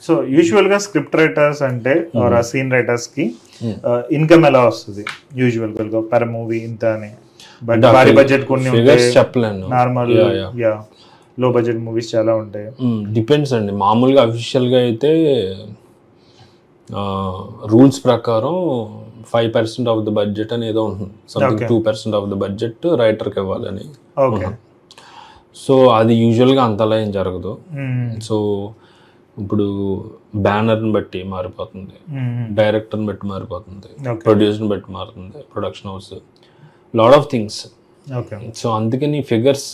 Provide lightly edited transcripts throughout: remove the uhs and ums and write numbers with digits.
So యూజువల్గా script writers అంటే are seen రైటర్స్కి income ఎలా వస్తుంది యూజువల్గా పర్ మూవీ ఇంత అని? బట్ భారీ బడ్జెట్ కొన్ని ఉంటాయి, నార్మల్ లో బడ్జెట్ మూవీస్ చాలా ఉంటాయి. డిపెండ్స్ అండి. మామూలుగా అఫీషియల్గా అయితే రూల్స్ ప్రకారం 5% ఆఫ్ ద బడ్జెట్ అని ఏదో ఉంటుంది, సంథింగ్ 2% ఆఫ్ ద బడ్జెట్ రైటర్కి ఇవ్వాలని. సో అది యూజువల్గా అంతలా ఏం జరగదు. సో ఇప్పుడు బ్యానర్ని బట్టి మారిపోతుంది, డైరెక్టర్ని బట్టి మారిపోతుంది, ప్రొడ్యూసర్ని బట్టి మారుతుంది, production house, lot of things. So అందుకని ఫిగర్స్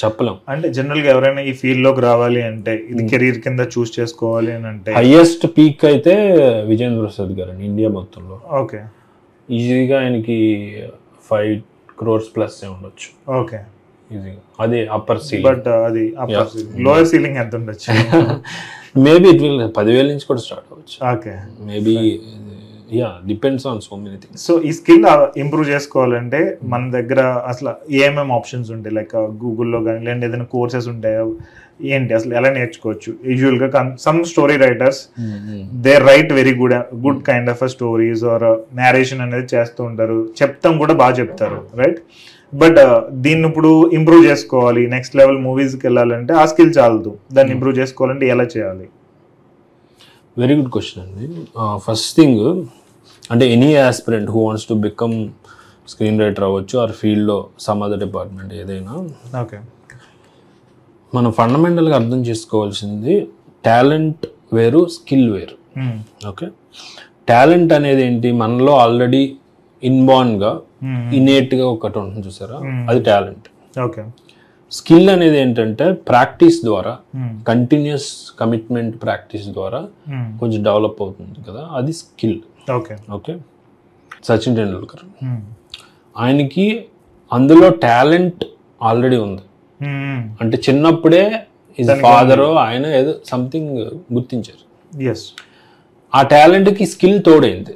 చెప్పలేం. అంటే జనరల్గా ఎవరైనా ఈ ఫీల్డ్ లోకి రావాలి అంటే ఇది కెరీర్ కింద చూస్ చేసుకోవాలి అని అంటే హైయెస్ట్ పీక్ అయితే విజేంద్ర ప్రసాద్ గారు అండి ఇండియా మొత్తంలో. ఓకే, ఈజీగా ఆయనకి 5 crores ప్లస్ ఉండొచ్చు. ఓకే, ఈజీగా. అదే అప్పర్ సీలింగ్. బట్ అది అప్పర్ సీలింగ్. లోయర్ సీలింగ్ ఎంత ఉండొచ్చు? మేబీ ఇట్ విల్ 10,000 నుంచి కూడా స్టార్ట్ అవ్వచ్చు. Okay, maybe depends on so many things. So ఈ స్కిల్ ఇంప్రూవ్ చేసుకోవాలంటే మన దగ్గర అసలు ఏమేమి ఆప్షన్స్ ఉంటాయి? లైక్ గూగుల్లో కానీ లేదంటే ఏదైనా కోర్సెస్ ఉంటాయా ఏంటి, అసలు ఎలా నేర్చుకోవచ్చు? యూజువల్గా some story writers they write very good kind of stories or narration అనేది చేస్తూ ఉంటారు, చెప్తాం కూడా బాగా చెప్తారు, రైట్? బట్ దీన్ని ఇప్పుడు ఇంప్రూవ్ చేసుకోవాలి, నెక్స్ట్ లెవెల్ మూవీస్కి వెళ్ళాలంటే ఆ స్కిల్ చాలదు, దాన్ని ఇంప్రూవ్ చేసుకోవాలంటే ఎలా చేయాలి? వెరీ గుడ్ క్వశ్చన్ అండి. ఫస్ట్ థింగ్ అంటే any aspirant who wants to become screen writer అవ్వచ్చు ఆర్ ఫీల్డ్లో సమ్ అదర్ డిపార్ట్మెంట్ ఏదైనా, ఓకే, మనం ఫండమెంటల్గా అర్థం చేసుకోవాల్సింది టాలెంట్ వేరు, స్కిల్ వేరు. ఓకే, టాలెంట్ అనేది ఏంటి? మనలో ఆల్రెడీ ఇన్బార్న్గా ఇనేట్గా ఒకటి ఉంటుంది చూసారా, అది టాలెంట్. ఓకే, స్కిల్ అనేది ఏంటంటే ప్రాక్టీస్ ద్వారా, కంటిన్యూస్ కమిట్మెంట్ ప్రాక్టీస్ ద్వారా కొంచెం డెవలప్ అవుతుంది కదా, అది skill. Okay, okay, Sachin Tendulkar ఆయనకి అందులో టాలెంట్ ఆల్రెడీ ఉంది. అంటే చిన్నప్పుడే ఇస్ ఫాదర్ ఆయన ఏదో సంథింగ్ గుర్తించారు, ఆ టాలెంట్కి స్కిల్ తోడైంది,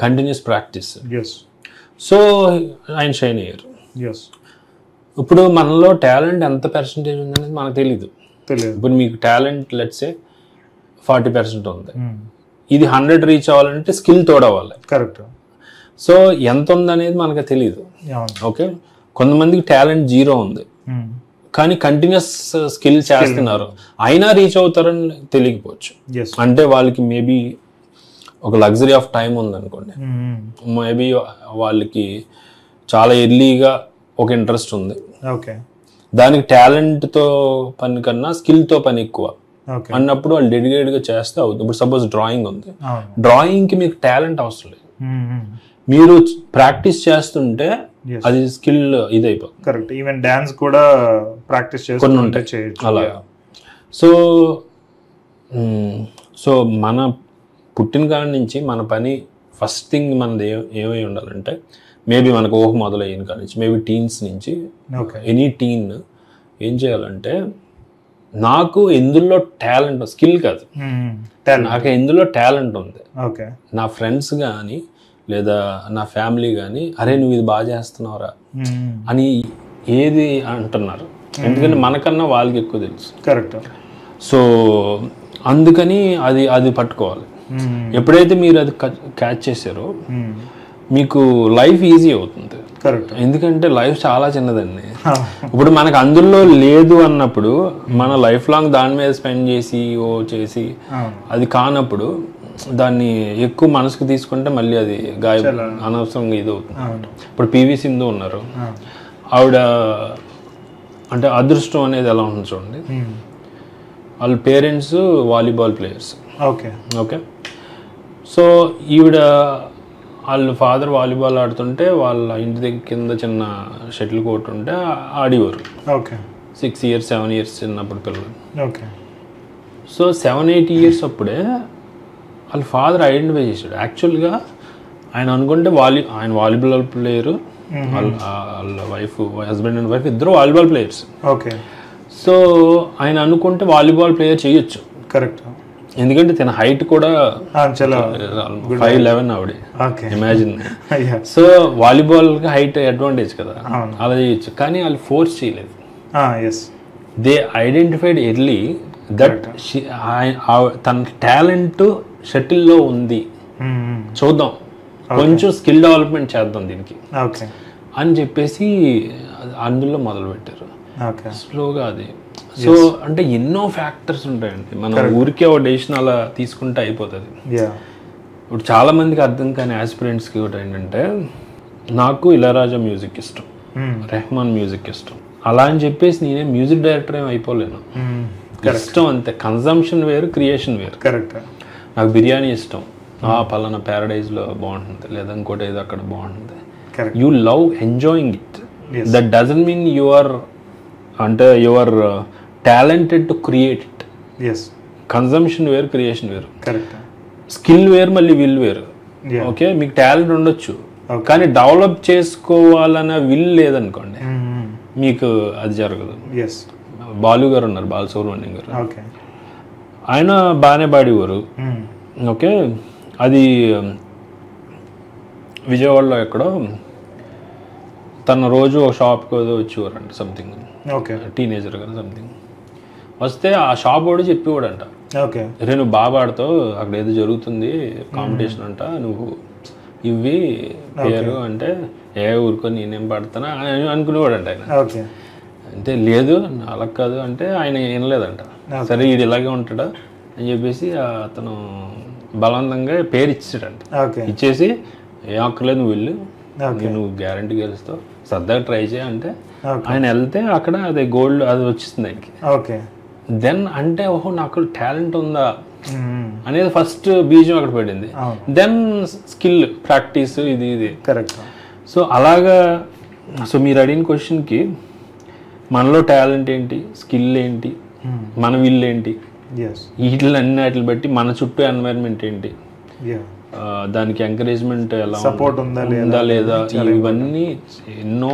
కంటిన్యూస్ ప్రాక్టీస్. సో ఆయన షైన్ అయ్యారు. ఇప్పుడు మనలో టాలెంట్ ఎంత పర్సెంటేజ్ ఉందనేది మనకు తెలీదు. ఇప్పుడు మీకు టాలెంట్ లెట్స్ సే 40% ఉంది, ఇది 100 రీచ్ అవ్వాలంటే స్కిల్ తోడవ్వాలి. కరెక్ట్. సో ఎంత ఉందనేది మనకు తెలియదు. ఓకే, కొంతమందికి టాలెంట్ 0 ఉంది కానీ కంటిన్యూస్ స్కిల్ చేస్తున్నారు, అయినా రీచ్ అవుతారని తెలియకపోవచ్చు. అంటే వాళ్ళకి మేబీ ఒక లగ్జరీ ఆఫ్ టైం ఉందనుకోండి, మేబీ వాళ్ళకి చాలా ఎర్లీగా ఒక ఇంట్రెస్ట్ ఉంది, దానికి టాలెంట్తో పని కన్నా స్కిల్తో పని ఎక్కువ అన్నప్పుడు వాళ్ళు డెడికేట్గా చేస్తే అవుతుంది. ఇప్పుడు సపోజ్ డ్రాయింగ్ ఉంది, డ్రాయింగ్కి మీకు టాలెంట్ అవసరం లేదు, మీరు ప్రాక్టీస్ చేస్తుంటే అది స్కిల్ ఇది అయిపోతుంది. కరెక్ట్. ఈవెన్ డాన్స్ కూడా ప్రాక్టీస్ కొన్ని ఉంటాయి అలా. సో మన పుట్టిన కాడి నుంచి మన పని ఫస్ట్ థింగ్ మనది ఏమై ఉండాలంటే, మేబీ మనకు ఊహ మొదలయ్యిన కాడి నుంచి, మేబీ టీన్స్ నుంచి ఎనీ టీన్ ఏం చేయాలంటే, నాకు ఎందులో టాలెంట్, స్కిల్ కాదు, నాకు ఎందులో టాలెంట్ ఉంది, నా ఫ్రెండ్స్ కానీ లేదా నా ఫ్యామిలీ కానీ అరే నువ్వు ఇది బాగా చేస్తున్నావురా అని ఏది అంటున్నారు, ఎందుకంటే మనకన్నా వాళ్ళకి ఎక్కువ తెలుసు. కరెక్ట్. సో అందుకని అది పట్టుకోవాలి. ఎప్పుడైతే మీరు అది క్యాచ్ చేశారో మీకు లైఫ్ ఈజీ అవుతుంది. కరెక్ట్. ఎందుకంటే లైఫ్ చాలా చిన్నదండి. ఇప్పుడు మనకు అందులో లేదు అన్నప్పుడు మన లైఫ్ లాంగ్ దాని మీద స్పెండ్ చేసి అది కానప్పుడు దాన్ని ఎక్కువ మనసుకు తీసుకుంటే మళ్ళీ అది గాయం అనవసరంగా ఇది అవుతుంది. ఇప్పుడు పివి సింధు ఉన్నారు, ఆవిడ అంటే అదృష్టం అనేది ఎలా ఉంటుంది చూడండి, వాళ్ళ parents volleyball players. Okay, so ఈవిడ వాళ్ళ ఫాదర్ వాలీబాల్ ఆడుతుంటే వాళ్ళ ఇంటి దగ్గర కింద చిన్న షటిల్ కోర్ట్ ఉంటే ఆడేవారు. 6 years 7 years చిన్నప్పుడు పిల్లలు. సో 7-8 years అప్పుడే వాళ్ళ ఫాదర్ ఐడెంటిఫై చేశాడు. యాక్చువల్గా ఆయన అనుకుంటే ఆయన వాలీబాల్ ప్లేయరు, వాళ్ళ వైఫ్, హస్బెండ్ అండ్ వైఫ్ ఇద్దరు వాలీబాల్ ప్లేయర్స్. సో ఆయన అనుకుంటే వాలీబాల్ ప్లేయర్ చేయొచ్చు. కరెక్ట్. ఎందుకంటే తన హైట్ కూడా 5'11" ఆవిడ, ఇమాజిన్. సో వాలీబాల్కి హైట్ అడ్వాంటేజ్ కదా, అలా చేయొచ్చు. కానీ వాళ్ళు ఫోర్స్ చేయలేదు, దే ఐడెంటిఫైడ్ ఎర్లీ దట్ తన టాలెంట్ షటిల్లో ఉంది, చూద్దాం కొంచెం స్కిల్ డెవలప్మెంట్ చేద్దాం దీనికి అని చెప్పేసి అందులో మొదలుపెట్టారు స్లోగా. అది సో అంటే ఎన్నో ఫ్యాక్టర్స్ ఉంటాయండి, మనం ఊరికే ఒక డెసిషన్ అలా తీసుకుంటే అయిపోతుంది. ఇప్పుడు చాలా మందికి అర్థం కాని ఆస్పిరెంట్స్కి కూడా ఏంటంటే, నాకు ఇళయరాజా మ్యూజిక్ ఇష్టం, రెహమాన్ మ్యూజిక్ ఇష్టం, అలా అని చెప్పేసి నేనే మ్యూజిక్ డైరెక్టర్ ఏమి అయిపోలేను. ఇష్టం అంతే, కన్జంప్షన్ వేరు, క్రియేషన్ వేరు. కరెక్ట్. నాకు బిర్యానీ ఇష్టం, పలానా ప్యారడైజ్లో బాగుంటుంది, లేదా ఇంకోటి ఏదో అక్కడ బాగుంటుంది. You love enjoying it. That doesn't mean your talented to create it. Consumption వేరు, క్రియేషన్ వేరు. స్కిల్ వేరు, మళ్ళీ విల్ వేరు. ఓకే, మీకు టాలెంట్ ఉండొచ్చు కానీ డెవలప్ చేసుకోవాలన్న విల్ లేదనుకోండి, మీకు అది జరగదు. బాలు గారు ఉన్నారు, బాలసుబ్రహ్మణ్యం గారు, ఆయన బాగానే పాడేవారు. ఓకే, అది విజయవాడలో ఎక్కడో తన రోజు ఒక షాప్కి ఏదో వచ్చేవారంట, సంథింగ్ టీనేజర్ కదా సంథింగ్. వస్తే ఆ షాప్ వాడు చెప్పేవాడంట, రే నువ్వు బాగా పాడతావు, అక్కడ ఏదో జరుగుతుంది కాంపిటీషన్ అంట, నువ్వు ఇవి పేరు అంటే ఏ ఊరుకొని నేనేం పాడతానా అనుకునేవాడంట ఆయన. అంటే లేదు అలా కాదు అంటే ఆయన వినలేదంట. సరే ఇది ఇలాగే ఉంటాడా అని చెప్పేసి అతను బలవంతంగా పేరు ఇచ్చాడంట. ఇచ్చేసి ఏం అక్కర్లేదు నువ్వు వెళ్ళు, నువ్వు గ్యారంటీ గెలుస్తావు, సరదాగా ట్రై చేయ అంటే ఆయన వెళ్తే అక్కడ అదే గోల్డ్ అది వచ్చింది ఆయనకి. దెన్ అంటే ఓహో నాకు టాలెంట్ ఉందా అనేది ఫస్ట్ బీజం అక్కడ పడింది. దెన్ స్కిల్ ప్రాక్టీస్ ఇది కరెక్ట్. సో అలాగా, సో మీరు అడిగిన క్వశ్చన్కి మనలో టాలెంట్ ఏంటి, స్కిల్ ఏంటి, మన విల్ ఏంటి, వీటిలన్నిటిని బట్టి మన చుట్టూ ఎన్వైరన్మెంట్ ఏంటి, దానికి ఎంకరేజ్మెంట్ ఎలా సపోర్ట్ ఉందా లేదా, ఇవన్నీ ఎన్నో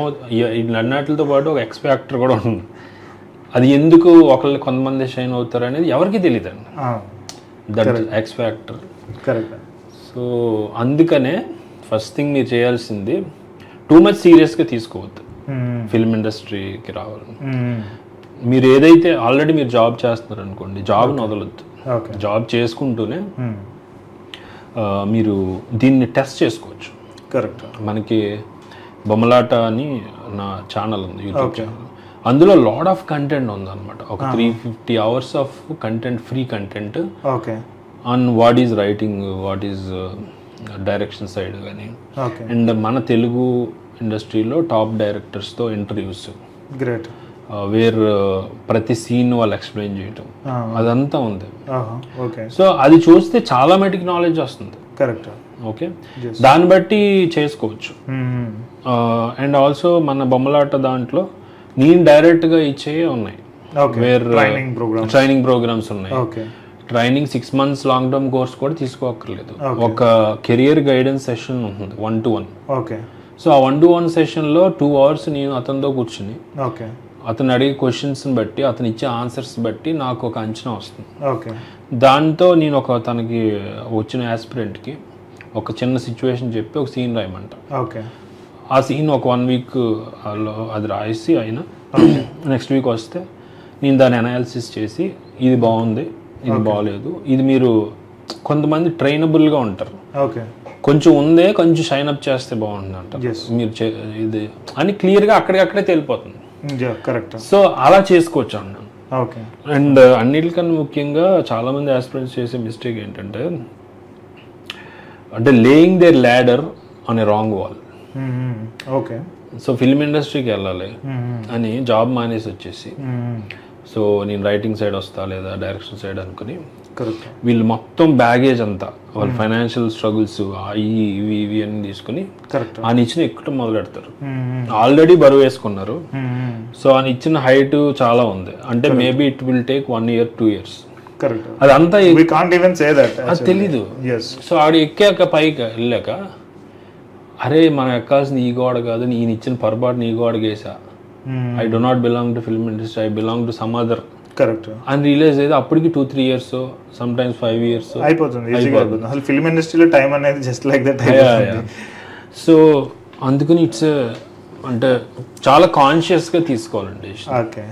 వీటిలన్నిటితో పాటు ఒక ఎక్స్ ఫ్యాక్టర్ కూడా ఉంది. అది ఎందుకు ఒకళ్ళు కొంతమంది షైన్ అవుతారు అనేది ఎవరికి తెలియదు అండి, దట్ ఎక్స్ ఫ్యాక్టర్. సో అందుకనే ఫస్ట్ థింగ్ మీరు చేయాల్సింది టూ మచ్ సీరియస్గా తీసుకోవద్దు ఫిల్మ్ ఇండస్ట్రీకి రావాలని. మీరు ఏదైతే ఆల్రెడీ మీరు జాబ్ చేస్తున్నారు అనుకోండి, జాబ్ని వదలొద్దు. జాబ్ చేసుకుంటూనే మీరు దీన్ని టెస్ట్ చేసుకోవచ్చు. కరెక్ట్. మనకి బొమ్మలాట అని నా ఛానల్ ఉంది, యూట్యూబ్ ఛానల్. అందులో లాడ్ ఆఫ్ కంటెంట్ ఉందన్నమాట. ఒక 350 hours of content, free content on what is writing, what is direction side కానీ, అండ్ మన తెలుగు ఇండస్ట్రీలో టాప్ డైరెక్టర్స్తో ఇంటర్వ్యూస్, గ్రేట్, వేర్ ప్రతి సీన్ వాళ్ళు ఎక్స్ప్లెయిన్ చేయటం, అదంతా ఉంది. సో అది చూస్తే చాలా మటుకు నాలెడ్జ్ వస్తుంది. కరెక్ట్. ఓకే, దాన్ని బట్టి చేసుకోవచ్చు. అండ్ ఆల్సో మన బొమ్మలాట దాంట్లో నేను డైరెక్ట్గా ఇచ్చే ఉన్నాయి, వేర్ ట్రైనింగ్ ప్రోగ్రామ్స్ ఉన్నాయి. Training 6 months long term course కూడా తీసుకోక్కర్లేదు. ఒక కెరియర్ గైడెన్స్ సెషన్ ఉంటుంది 1-to-1. సో ఆ 1-to-1 సెషన్లో 2 hours నేను అతనితో కూర్చుని అతను అడిగే క్వశ్చన్స్ని బట్టి, అతను ఇచ్చే ఆన్సర్స్ బట్టి నాకు ఒక అంచనా వస్తుంది. దాంతో నేను తనకి వచ్చిన ఆస్పిరెంట్కి ఒక చిన్న సిచ్యువేషన్ చెప్పి ఒక సీన్ రాయమంట. ఆ సీన్ ఒక 1 week అది రాసి అయినా నెక్స్ట్ వీక్ వస్తే నేను దాన్ని అనాలిసిస్ చేసి ఇది బాగుంది, ఇది బాగలేదు, ఇది మీరు కొంతమంది ట్రైనబుల్గా ఉంటారు, కొంచెం ఉందే కొంచెం షైన్ అప్ చేస్తే బాగుంటుంది అంటారు, మీరు ఇది అని క్లియర్గా అక్కడికక్కడే తేలిపోతుంది. సో అలా చేసుకోవచ్చు అన్నాను. అండ్ అన్నిటికన్నా ముఖ్యంగా చాలామంది ఆస్పిరెంట్స్ చేసే మిస్టేక్ ఏంటంటే, అంటే laying their ladder on a wrong wall. So film ఇండస్ట్రీకి వెళ్ళాలి అని జాబ్ మానేసి వచ్చేసి, సో నేను రైటింగ్ సైడ్ వస్తా లేదా డైరెక్షన్ సైడ్ అనుకుని వీళ్ళు మొత్తం బ్యాగేజ్ అంతా వాళ్ళ ఫైనాన్షియల్ స్ట్రగుల్స్ ఇవి అని తీసుకుని ఆ నిచ్చిన ఎక్కడం మొదలెడతారు. ఆల్రెడీ బరువు వేసుకున్నారు, సో ఆ నిచ్చిన హైట్ చాలా ఉంది అంటే maybe it will take 1 year 2 years. అదంతా తెలీదు. సో ఆవిడ ఎక్కాక పైకి వెళ్ళాక, అరే మనం ఎక్కాల్సిన ఈ గోడ కాదు, నేను ఇచ్చిన పొరపాటుని ఈ గోడకి వేసా, I do not belong to film industry, I belong to some other అని రియలైజ్ అయితే అప్పటికి 2-3 years, సమ్ టైమ్స్ 5 years అయిపోతుంది. అసలు ఫిల్మ్ ఇండస్ట్రీలో టైం అనేది జస్ట్ లైక్ దట్. సో అందుకని ఇట్స్ అంటే చాలా కాన్షియస్గా తీసుకోవాలండి. ఓకే.